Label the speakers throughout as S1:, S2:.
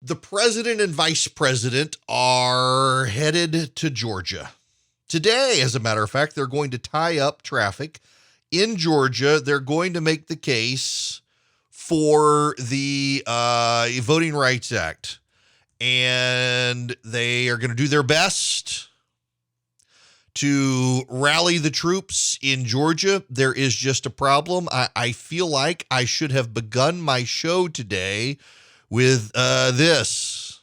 S1: The president and vice president are headed to Georgia. Today, as a matter of fact, they're going to tie up traffic in Georgia. They're going to make the case for the Voting Rights Act. And they are going to do their best to rally the troops in Georgia. There is just a problem. I feel like I should have begun my show today with this.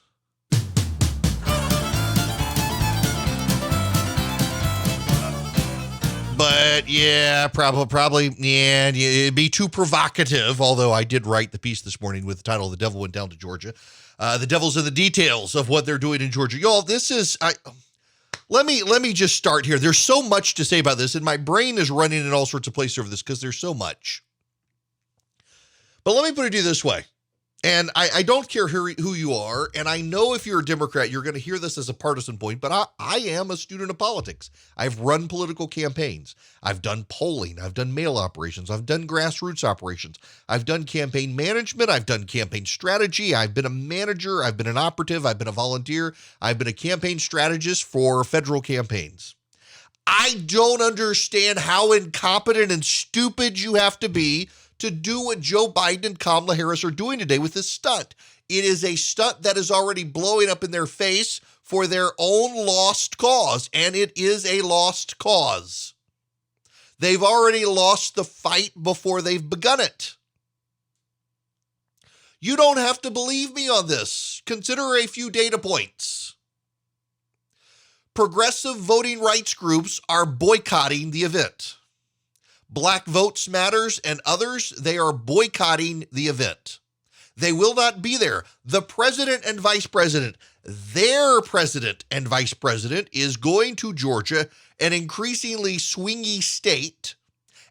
S1: But yeah, probably, yeah, it'd be too provocative, although I did write the piece this morning with the title, "The Devil Went Down to Georgia." The devil's in the details of what they're doing in Georgia. Y'all, this is, let me just start here. There's so much to say about this, and my brain is running in all sorts of places over this because there's so much. But let me put it to you this way. And I don't care who you are, and I know if you're a Democrat, you're going to hear this as a partisan point, but I am a student of politics. I've run political campaigns. I've done polling. I've done mail operations. I've done grassroots operations. I've done campaign management. I've done campaign strategy. I've been a manager. I've been an operative. I've been a volunteer. I've been a campaign strategist for federal campaigns. I don't understand how incompetent and stupid you have to be to do what Joe Biden and Kamala Harris are doing today with this stunt. It is a stunt that is already blowing up in their face for their own lost cause, and it is a lost cause. They've already lost the fight before they've begun it. You don't have to believe me on this. Consider a few data points. Progressive voting rights groups are boycotting the event. Black Votes Matters and others, they are boycotting the event. They will not be there. The president and vice president, their president and vice president is going to Georgia, an increasingly swingy state,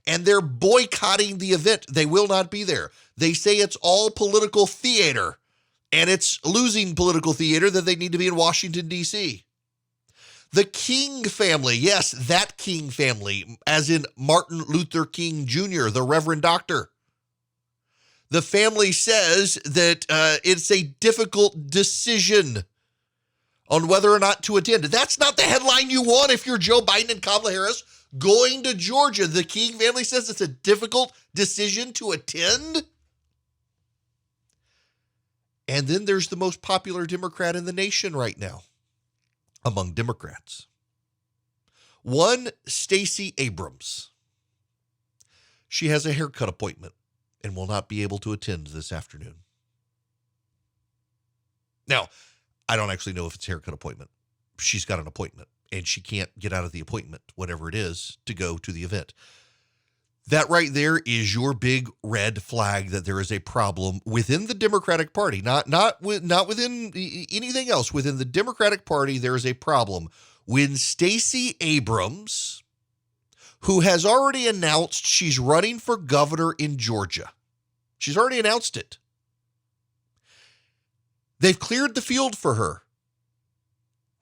S1: and they're boycotting the event. They will not be there. They say it's all political theater, and it's losing political theater that they need to be in Washington, D.C. The King family, yes, that King family, as in Martin Luther King Jr., the Reverend Doctor. The family says that it's a difficult decision on whether or not to attend. That's not the headline you want if you're Joe Biden and Kamala Harris going to Georgia. The King family says it's a difficult decision to attend. And then there's the most popular Democrat in the nation right now among Democrats. One, Stacey Abrams. She has a haircut appointment and will not be able to attend this afternoon. Now, I don't actually know if it's a haircut appointment. She's got an appointment, and she can't get out of the appointment, whatever it is, to go to the event. That right there is your big red flag that there is a problem within the Democratic Party, not within anything else. Within the Democratic Party, there is a problem when Stacey Abrams, who has already announced she's running for governor in Georgia. She's already announced it. They've cleared the field for her.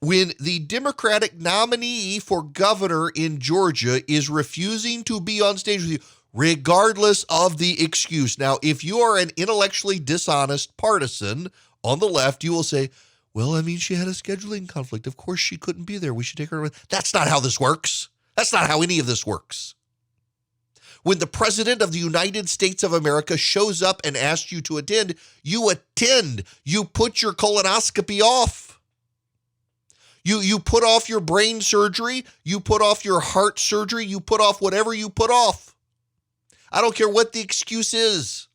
S1: When the Democratic nominee for governor in Georgia is refusing to be on stage with you, regardless of the excuse. Now, if you are an intellectually dishonest partisan on the left, you will say, well, I mean, she had a scheduling conflict. Of course, she couldn't be there. We should take her away. That's not how this works. That's not how any of this works. When the president of the United States of America shows up and asks you to attend, you attend. You put your colonoscopy off. You put off your brain surgery, you put off your heart surgery, you put off whatever you put off. I don't care what the excuse is.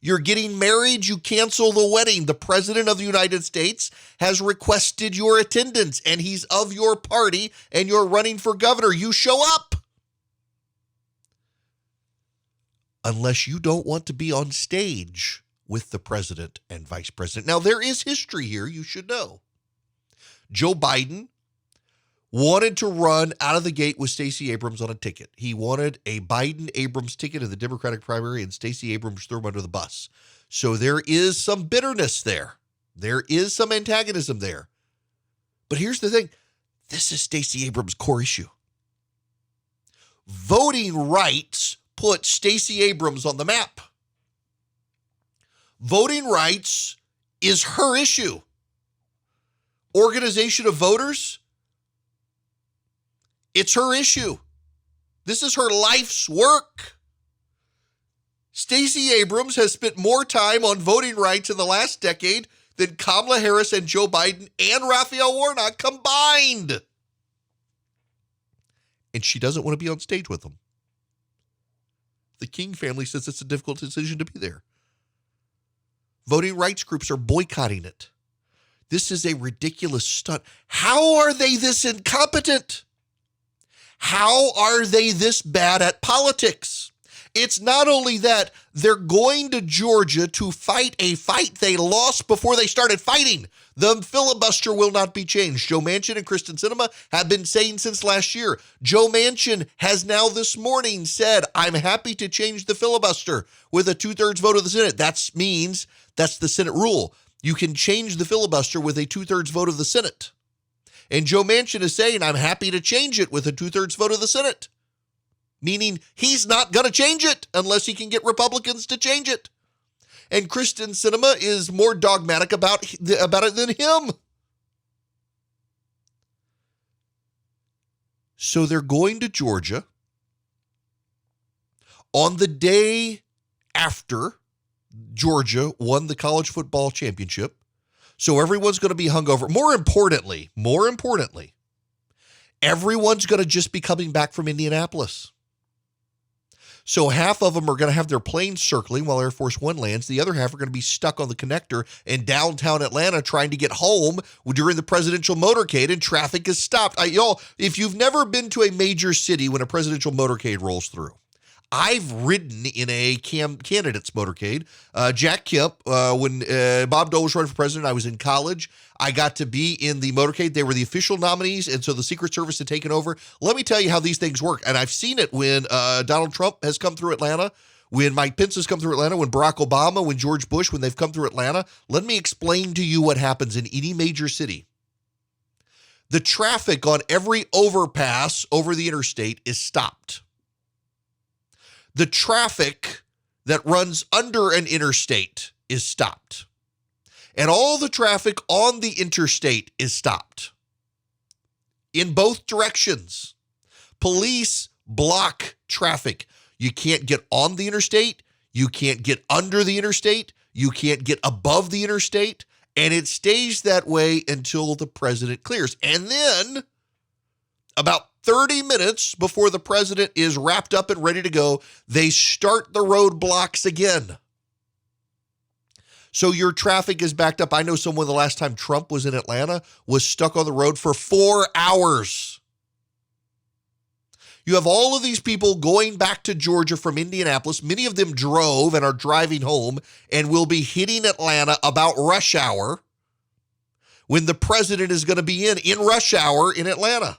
S1: You're getting married, you cancel the wedding. The president of the United States has requested your attendance, and he's of your party, and you're running for governor. You show up. Unless you don't want to be on stage with the president and vice president. Now, there is history here, you should know. Joe Biden wanted to run out of the gate with Stacey Abrams on a ticket. He wanted a Biden-Abrams ticket in the Democratic primary, and Stacey Abrams threw him under the bus. So there is some bitterness there. There is some antagonism there. But here's the thing. This is Stacey Abrams' core issue. Voting rights put Stacey Abrams on the map. Voting rights is her issue. Organization of voters, it's her issue. This is her life's work. Stacey Abrams has spent more time on voting rights in the last decade than Kamala Harris and Joe Biden and Raphael Warnock combined. And she doesn't want to be on stage with them. The King family says it's a difficult decision to be there. Voting rights groups are boycotting it. This is a ridiculous stunt. How are they this incompetent? How are they this bad at politics? It's not only that, they're going to Georgia to fight a fight they lost before they started fighting. The filibuster will not be changed. Joe Manchin and Kristen Sinema have been saying since last year. Joe Manchin has now this morning said, I'm happy to change the filibuster with a 2/3 vote of the Senate. That means that's the Senate rule. You can change the filibuster with a 2/3 vote of the Senate. And Joe Manchin is saying, I'm happy to change it with a 2/3 vote of the Senate. Meaning he's not going to change it unless he can get Republicans to change it. And Kristen Sinema is more dogmatic about it than him. So they're going to Georgia on the day after Georgia won the college football championship. So everyone's going to be hungover. More importantly, everyone's going to just be coming back from Indianapolis. So half of them are going to have their planes circling while Air Force One lands. The other half are going to be stuck on the connector in downtown Atlanta trying to get home during the presidential motorcade, and traffic is stopped. Y'all, if you've never been to a major city when a presidential motorcade rolls through, I've ridden in a candidate's motorcade. Jack Kemp, when Bob Dole was running for president, I was in college. I got to be in the motorcade. They were the official nominees, and so the Secret Service had taken over. Let me tell you how these things work. And I've seen it when Donald Trump has come through Atlanta, when Mike Pence has come through Atlanta, when Barack Obama, when George Bush, when they've come through Atlanta. Let me explain to you what happens in any major city. The traffic on every overpass over the interstate is stopped. The traffic that runs under an interstate is stopped. And all the traffic on the interstate is stopped in both directions. Police block traffic. You can't get on the interstate. You can't get under the interstate. You can't get above the interstate. And it stays that way until the president clears. And then about 30 minutes before the president is wrapped up and ready to go, they start the roadblocks again. So your traffic is backed up. I know someone the last time Trump was in Atlanta was stuck on the road for 4 hours. You have all of these people going back to Georgia from Indianapolis. Many of them drove and are driving home and will be hitting Atlanta about rush hour when the president is going to be in rush hour in Atlanta.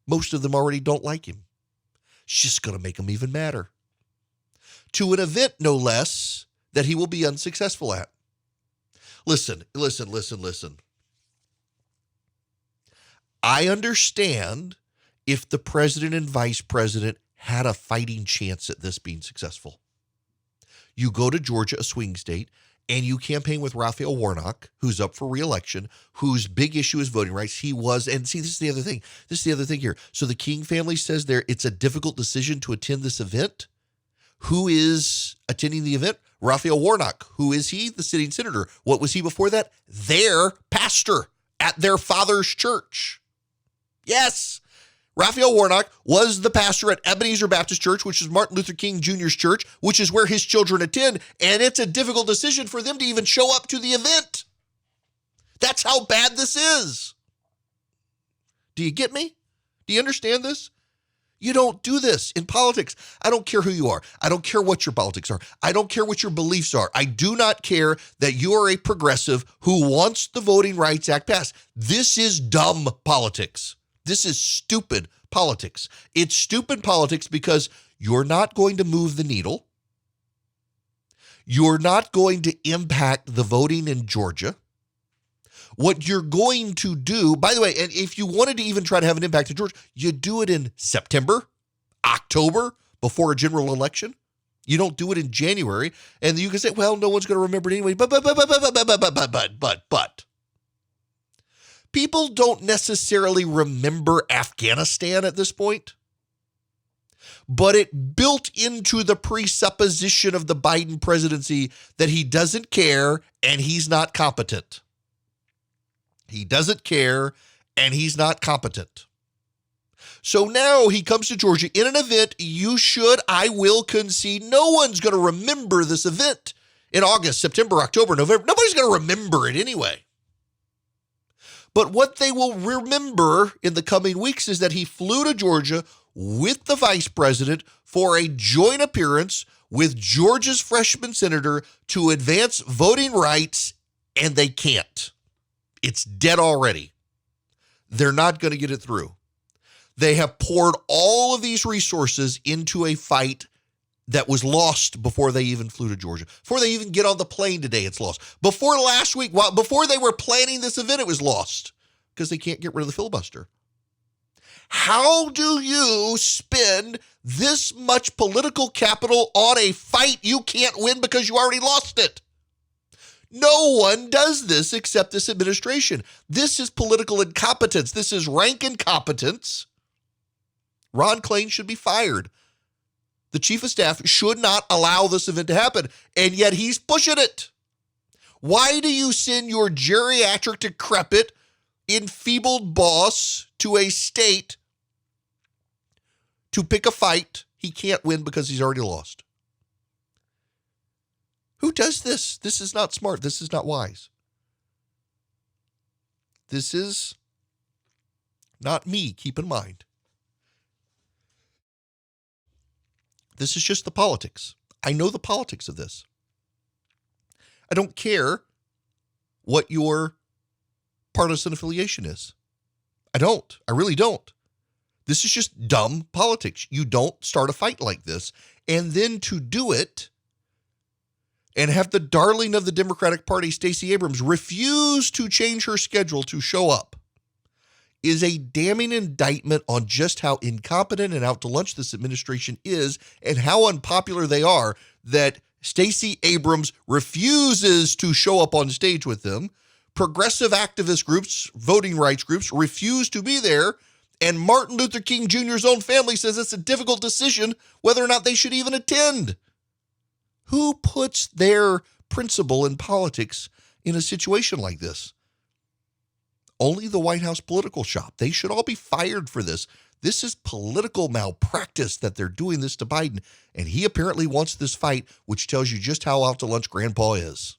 S1: Most of them already don't like him. It's just going to make him even madder. To an event, no less, that he will be unsuccessful at. Listen. I understand if the president and vice president had a fighting chance at this being successful. You go to Georgia, a swing state, and you campaign with Raphael Warnock, who's up for re-election, whose big issue is voting rights. He was, and see, this is the other thing. This is the other thing here. So the King family says it's a difficult decision to attend this event. Who is attending the event? Raphael Warnock. Who is he? The sitting senator. What was he before that? Their pastor at their father's church. Yes. Raphael Warnock was the pastor at Ebenezer Baptist Church, which is Martin Luther King Jr.'s church, which is where his children attend, and it's a difficult decision for them to even show up to the event. That's how bad this is. Do you get me? Do you understand this? You don't do this in politics. I don't care who you are. I don't care what your politics are. I don't care what your beliefs are. I do not care that you are a progressive who wants the Voting Rights Act passed. This is dumb politics. This is stupid politics. It's stupid politics because you're not going to move the needle. You're not going to impact the voting in Georgia. What you're going to do, by the way, and if you wanted to even try to have an impact in Georgia, you do it in September, October, before a general election. You don't do it in January, and you can say, well, no one's going to remember it anyway. But. People don't necessarily remember Afghanistan at this point, but it built into the presupposition of the Biden presidency that he doesn't care and he's not competent. He doesn't care and he's not competent. So now he comes to Georgia in an event I will concede, no one's going to remember this event in August, September, October, November. Nobody's going to remember it anyway. But what they will remember in the coming weeks is that he flew to Georgia with the vice president for a joint appearance with Georgia's freshman senator to advance voting rights, and they can't. It's dead already. They're not going to get it through. They have poured all of these resources into a fight that was lost before they even flew to Georgia. Before they even get on the plane today, it's lost. Before last week, before they were planning this event, it was lost because they can't get rid of the filibuster. How do you spend this much political capital on a fight you can't win because you already lost it? No one does this except this administration. This is political incompetence. This is rank incompetence. Ron Klain should be fired. The chief of staff should not allow this event to happen, and yet he's pushing it. Why do you send your geriatric, decrepit, enfeebled boss to a state to pick a fight he can't win because he's already lost? Who does this? This is not smart. This is not wise. This is not me, keep in mind. This is just the politics. I know the politics of this. I don't care what your partisan affiliation is. I don't. I really don't. This is just dumb politics. You don't start a fight like this. And then to do it and have the darling of the Democratic Party, Stacey Abrams, refuse to change her schedule to show up is a damning indictment on just how incompetent and out to lunch this administration is and how unpopular they are, that Stacey Abrams refuses to show up on stage with them. Progressive activist groups, voting rights groups refuse to be there. And Martin Luther King Jr.'s own family says it's a difficult decision whether or not they should even attend. Who puts their principle in politics in a situation like this? Only the White House political shop. They should all be fired for this. This is political malpractice that they're doing this to Biden. And he apparently wants this fight, which tells you just how out to lunch Grandpa is.